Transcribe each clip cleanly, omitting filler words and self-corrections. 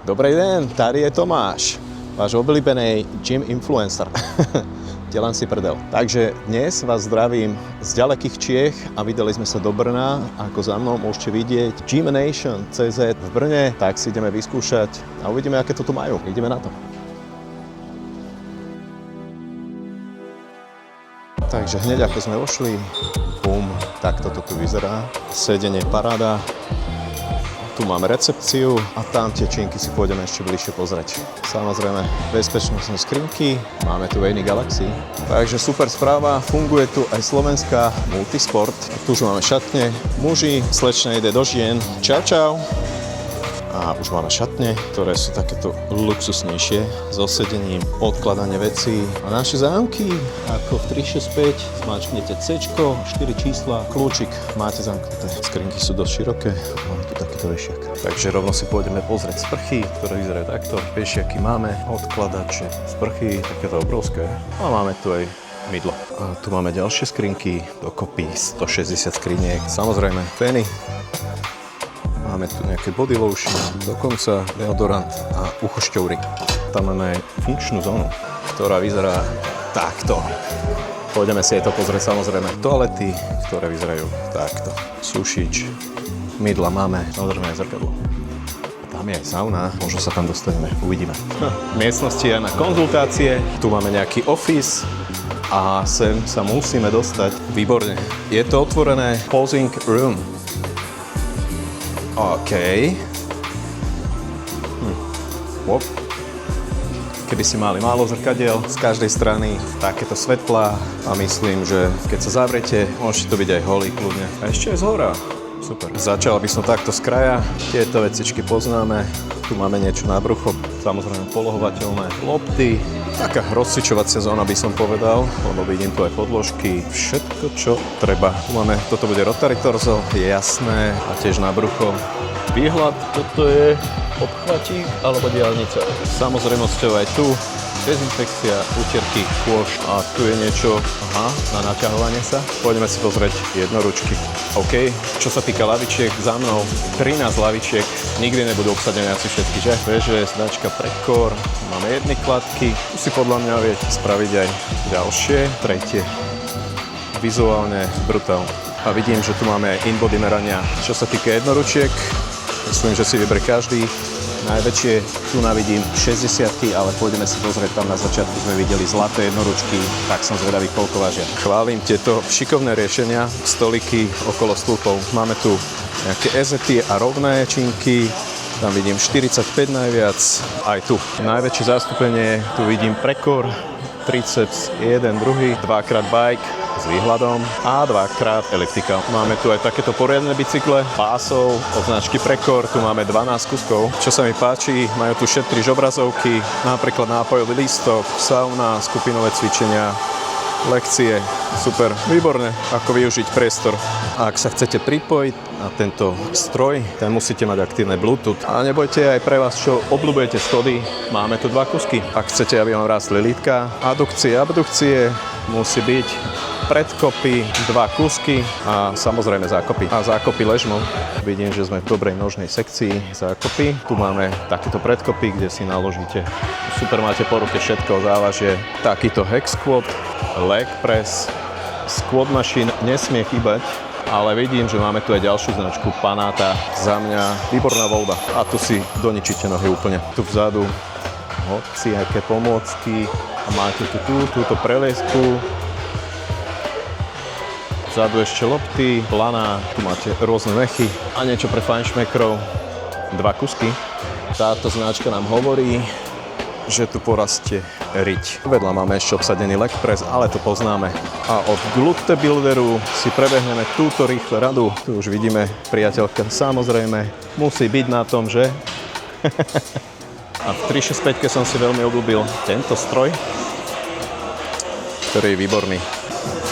Dobrý deň, tady je Tomáš, váš obľúbený gym influencer. Delám si prdel. Takže dnes vás zdravím z ďalekých Čiech a vydali sme sa do Brna. Ako za mnou môžete vidieť GymNation.cz v Brne, tak si ideme vyskúšať a uvidíme, aké to tu majú. Ideme na to. Takže hneď ako sme vošli, bum, takto to tu vyzerá. Sedenie paráda. Tu máme recepciu a tam tie činky si pôjdeme ešte bližšie pozrieť. Samozrejme, bezpečnostné skrinky, máme tu Vejny Galaxy. Takže super správa, funguje tu aj slovenská Multisport. Tu už máme šatne, muži, slečna ide do žien. Čau, čau. A už máme šatne, ktoré sú takéto luxusnejšie, so sedením, odkladanie vecí. A naše zámky, ako v 365, zmáčknete C-čko, 4 čísla, kľúčik, máte zamknuté. Skrinky sú dosť široké, máme tu takýto vešiak. Takže rovno si pôjdeme pozrieť sprchy, ktoré vyzerajú takto. Vešiaky máme, odkladače, sprchy, takéto obrovské. A máme tu aj mydlo. A tu máme ďalšie skrinky, dokopy 160 skriniek. Samozrejme, feny. Máme tu nejaké body lotion, dokonca deodorant a uchošťoury. Tam máme aj funkčnú zónu, ktorá vyzerá takto. Pôjdeme si aj to pozrieť, samozrejme. Toalety, ktoré vyzerajú takto. Sušič, mydla máme, samozrejme aj zrkadlo. Tam je aj sauna, možno sa tam dostaneme, uvidíme. V miestnosti je na konzultácie, tu máme nejaký office a sem sa musíme dostať. Výborne. Je to otvorené posing room. OK. Keby si mali málo zrkadiel z každej strany, takéto svetlá a myslím, že keď sa zavriete, môžete to byť aj holý kľudne. A ešte aj zhora. Super. Začal by som takto z kraja. Tieto vecičky poznáme. Tu máme niečo na brucho, samozrejme polohovateľné lopty. Taká rozcvičovacia zóna by som povedal, lebo vidím tu aj podložky. Všetko, čo treba. Tu máme, toto bude rotary torzo, je jasné, a tiež na brucho. Výhľad, toto je obchvatík alebo diaľnica. Samozrejmosťou aj tu. Dezinfekcia, utierky, kôž a tu je niečo, na naťahovanie sa. Poďme si pozrieť jednoručky. OK, čo sa týka lavičiek, za mnou 13 lavičiek, nikdy nebudú obsadené asi všetky, že? Veže, značka Precor, máme jedny kladky, tu si podľa mňa viete spraviť aj ďalšie, tretie. Vizuálne brutál. A vidím, že tu máme aj in-body merania. Čo sa týka jednoručiek, myslím, že si vyberie každý. Najväčšie tu navidím 60, ale pôjdeme si pozrieť, tam na začiatku sme videli zlaté jednoručky, tak som zvedavý, koľko vážia. Chválim tieto šikovné riešenia, stoliky okolo stĺpov. Máme tu nejaké ezety a rovné činky, tam vidím 45 najviac, aj tu. Najväčšie zastúpenie, tu vidím Precor, triceps, jeden, druhý, dvakrát bike s výhľadom a dvakrát elliptika. Máme tu aj takéto poriadne bicykle, pásov od značky Precor, tu máme 12 kuskov. Čo sa mi páči, majú tu šetrič obrazovky, napríklad nápojový lístok, sauna, skupinové cvičenia, lekcie, super, výborné, ako využiť priestor. Ak sa chcete pripojiť na tento stroj, ten musíte mať aktívne Bluetooth. A nebojte, aj pre vás, čo obľúbujete schody, máme tu 2 kusky. Ak chcete, aby vám rástli lítka, adukcie, abdukcie, musí byť predkopy, 2 kusky a samozrejme zákopy. A zákopy ležmo. Vidím, že sme v dobrej nožnej sekcii zákopy. Tu máme takéto predkopy, kde si naložíte. Super, máte po ruke všetko, závažie. Takýto hex squat, leg press, squat machine nesmie chýbať. Ale vidím, že máme tu aj ďalšiu značku Panáta. Za mňa výborná voľba. A tu si doničíte nohy úplne. Tu vzadu hoci aké pomôcky. A máte tu túto preliesku. Vzadu ešte lopty, planá, tu máte rôzne mechy a niečo pre fajnšmekrov, 2 kusky. Táto značka nám hovorí, že tu porastie riť. Vedľa máme ešte obsadený leg press, ale to poznáme. A od Glute Builderu si prebehneme túto rýchle radu. Tu už vidíme, priateľka samozrejme musí byť na tom, že? A v 365 som si veľmi obľúbil tento stroj, ktorý je výborný.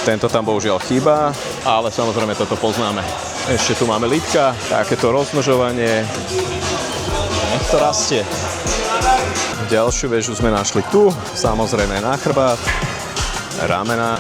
Tento tam bohužiaľ chýba, ale samozrejme toto poznáme. Ešte tu máme lítka, takéto rozmnožovanie. Nech to rastie. Ďalšiu väžu sme našli tu, samozrejme na chrbát, ramena.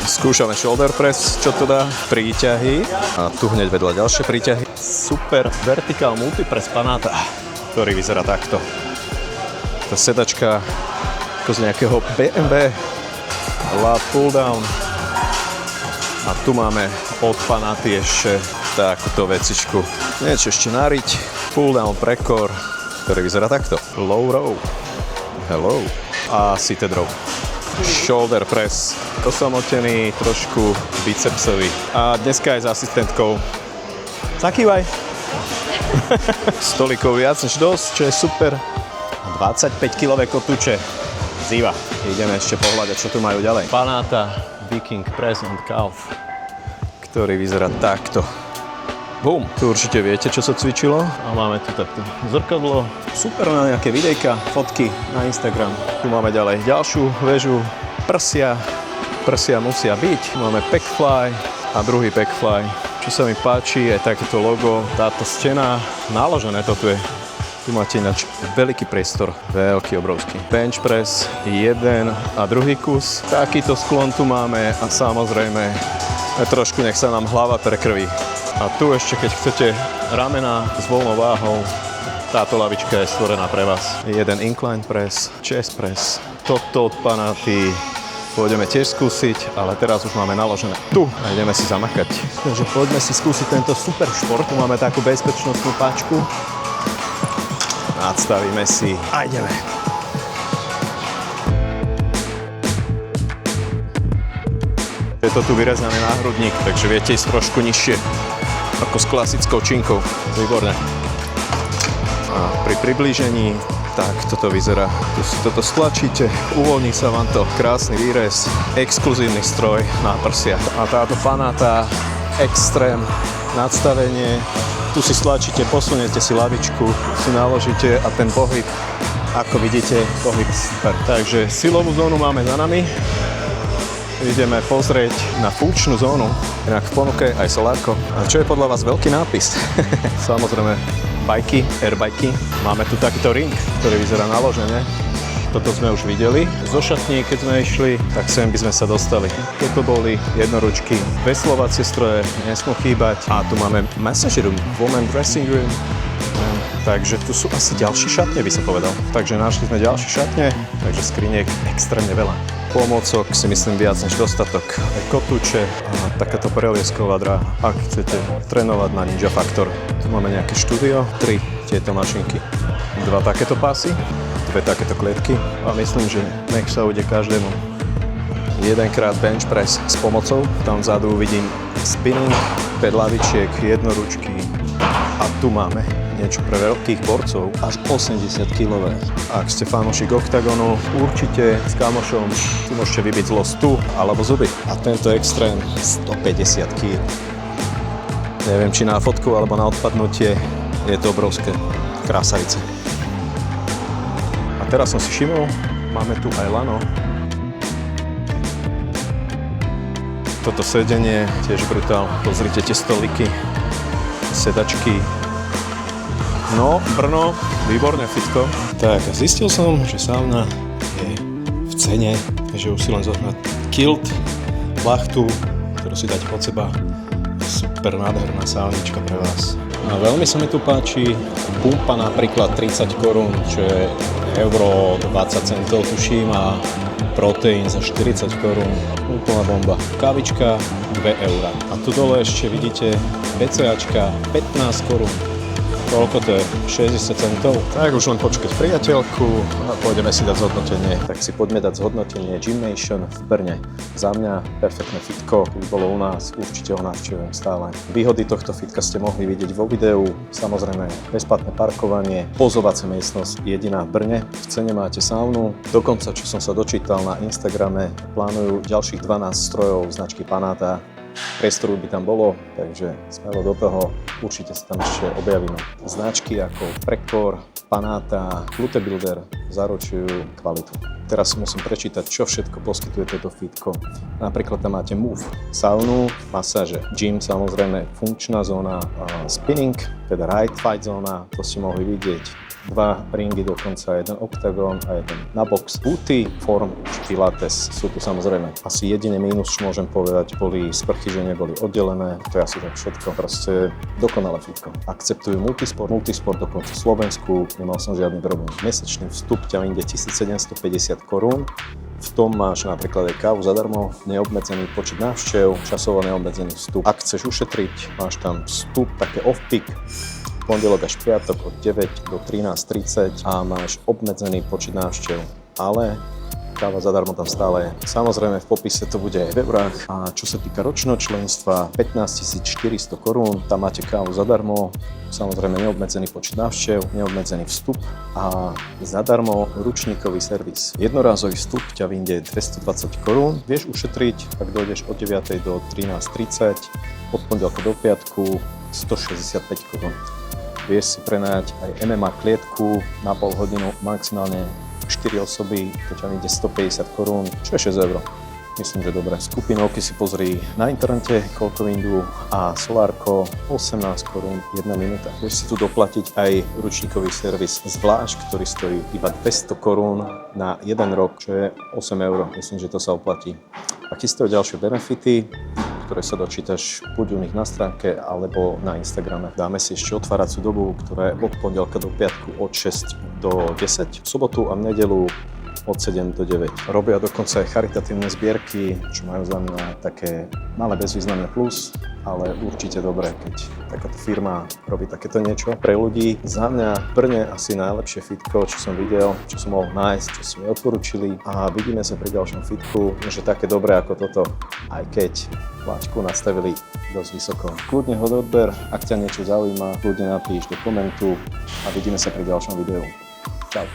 Skúšame shoulder press, čo to dá, príťahy. A tu hneď vedľa ďalšie príťahy. Super vertical multipress Panáta. ktorý vyzerá takto. Tá sedačka ako z nejakého BMW La Pull Down. A tu máme od Panaty ešte takúto vecičku. Niečo ešte nariť. Pull Down Precor, ktorý vyzerá takto. Low row. Hello. A seated row. Shoulder press. Osamotený, trošku bicepsový. A dneska aj s asistentkou. Zakývaj. Stolikov viac než dosť, čo je super. 25-kilové kotúče. Ziva. Ideme ešte pohľadať, čo tu majú ďalej. Panata Viking Press and Calf, ktorý vyzerá takto. Bum. Tu určite viete, čo sa cvičilo. A máme tu takto zrkadlo. Super na nejaké videjka, fotky na Instagram. Tu máme ďalej ďalšiu väžu. Prsia. Prsia musia byť. Máme Packfly a druhý Packfly. Čo sa mi páči, je takéto logo, táto stena. Naložené to tu je. Tu máte ináč veľký priestor, veľký, obrovský. Bench press, jeden a druhý kus. Takýto sklon tu máme a samozrejme trošku nech sa nám hlava prekrví. A tu ešte, keď chcete ramena s voľnou váhou, táto lavička je stvorená pre vás. Jeden incline press, chest press, toto od Panaty. Pôjdeme tiež skúsiť, ale teraz už máme naložené tu a ideme si zamakať. Takže poďme si skúsiť tento super šport. Tu máme takú bezpečnostnú páčku. Nadstavíme si a ideme. Je to tu vyrezaný náhrudník, takže viete ísť trošku nižšie ako s klasickou činkou. Výborné. A pri priblížení tak toto vyzerá. Tu si toto stlačíte, uvoľní sa vám to. Krásny výrez, exkluzívny stroj na prsia. A táto Panata Extreme nadstavenie. Tu si stlačíte, posuniete si lavičku, si naložíte a ten pohyb, ako vidíte, pohyb super. Takže silovú zónu máme za nami. Ideme pozrieť na funkčnú zónu. Inak v ponuke aj solárko. A čo je podľa vás veľký nápis? Samozrejme bajky, airbajky. Máme tu takýto ring, ktorý vyzerá naložene. Toto sme už videli. Zo šatní, keď sme išli, tak sem by sme sa dostali. Toto boli jednoručky, veslovacie stroje, nesmú chýbať. A tu máme massage room, women dressing room. Takže tu sú asi ďalšie šatne, by som povedal. Takže našli sme ďalšie šatne, takže skriniek extrémne veľa. Pomôcok si myslím viac než dostatok. Aj kotúče a takáto preliesková dráha, ak chcete trénovať na Ninja Factor. Tu máme nejaké štúdio, 3 tieto mašinky, 2 takéto pásy, 2 takéto klietky a myslím, že nech sa ujde každému. Jedenkrát bench press s pomocou, tam vzadu vidím spinning, 5 lavičiek, jednoručky a tu máme niečo pre veľkých borcov, až 80 kg. Ak ste fanúšik oktagonu, určite s kamošom tu môžete vybiť zlosť tu alebo zuby. A tento extrém 150 kg. Neviem, či na fotku alebo na odpadnutie, je to obrovské. Krásavice. A teraz som si všimol, máme tu aj lano. Toto sedenie, tiež brutál. Pozrite tie stoliky, sedačky. No, Brno, výborné fitko. Tak, zistil som, že sauna je v cene, že už si len zohnať kilt, plachtu, ktorú si dáte pod seba. Super nádherná saunička pre vás. A veľmi sa mi tu páči pumpa napríklad 30 korún, čo je euro 20 centov tuším a proteín za 40 korún. Úplná bomba. Kávička 2 eurá. A tu dole ešte vidíte BCAčka 15 korún. Koľko to je? 60 centov? Tak už len počkať priateľku a pôjdeme si dať zhodnotenie. Tak si poďme dať zhodnotenie Gymnation v Brne. Za mňa perfektné fitko, keby bolo u nás, určite ho navštevujem stále. Výhody tohto fitka ste mohli vidieť vo videu. Samozrejme bezplatné parkovanie, pozovacia miestnosť jediná v Brne. V cene máte saunu. Dokonca, čo som sa dočítal na Instagrame, plánujú ďalších 12 strojov značky Panata. Priestoru by tam bolo, takže smelo do toho, určite sa tam ešte objavíme. Značky ako Precor, Panata, Glute Builder zaručujú kvalitu. Teraz musím prečítať, čo všetko poskytuje toto fitko. Napríklad tam máte Move, saunu, masáže, gym, samozrejme funkčná zóna, spinning, teda right fight zóna, to ste mohli vidieť. 2 ringy dokonca, jeden oktagón a jeden na box. Booty, form, pilates sú tu samozrejme. Asi jedine mínus, čo môžem povedať, boli sprchy, že neboli oddelené. To je asi tak všetko. Proste dokonalé fitko. Akceptujú multisport dokonca v Slovensku. Nemal som žiadny problém. Mesačný vstup ťa inde 1750 korún. V tom máš napríklad aj kávu zadarmo, neobmedzený počet návštev, časovo neobmedzený vstup. Ak chceš ušetriť, máš tam vstup, také off-peak, pondelok až piatok od 9 do 13:30 a máš obmedzený počet návštev. Ale káva zadarmo tam stále je. Samozrejme v popise to bude aj v eurách. A čo sa týka ročného členstva, 15 400 korún, tam máte kávu zadarmo, samozrejme neobmedzený počet návštev, neobmedzený vstup a zadarmo ručníkový servis. Jednorázový vstup ťa vyjde 220 korún, vieš ušetriť, ak dojdeš od 9 do 13:30, od pondelka do piatku 165 korún. Vieš si prenajať aj MMA klietku na pol hodinu, maximálne 4 osoby, to ťa vyjde 150 korún, čo je 6 eur. Myslím, že dobre. Skupinovky si pozri na internete, koľko vyjdú a solárko 18 korún 1 minúta. Vieš si tu doplatiť aj ručníkový servis zvlášť, ktorý stojí iba 200 korún na 1 rok, čo je 8 eur. Myslím, že to sa oplatí. A chystajú ďalšie benefity, ktoré sa dočítaš buď u nich na stránke, alebo na Instagrame. Dáme si ešte otváraciu dobu, ktorá je od pondelka do piatku od 6 do 10, v sobotu a v nedeľu od 7 do 9. Robia dokonca aj charitatívne zbierky, čo majú za mňa také malé bezvýznamné plus, ale určite dobré, keď takáto firma robí takéto niečo pre ľudí. Za mňa Brne asi najlepšie fitko, čo som videl, čo som mohol nájsť, čo si mi odporúčili a vidíme sa pri ďalšom fitku, že také dobré ako toto, aj keď laťku nastavili dosť vysoko. Kľudne ho odber, ak ťa niečo zaujíma, kľudne napíš do komentu a vidíme sa pri ďalšom videu. Čau.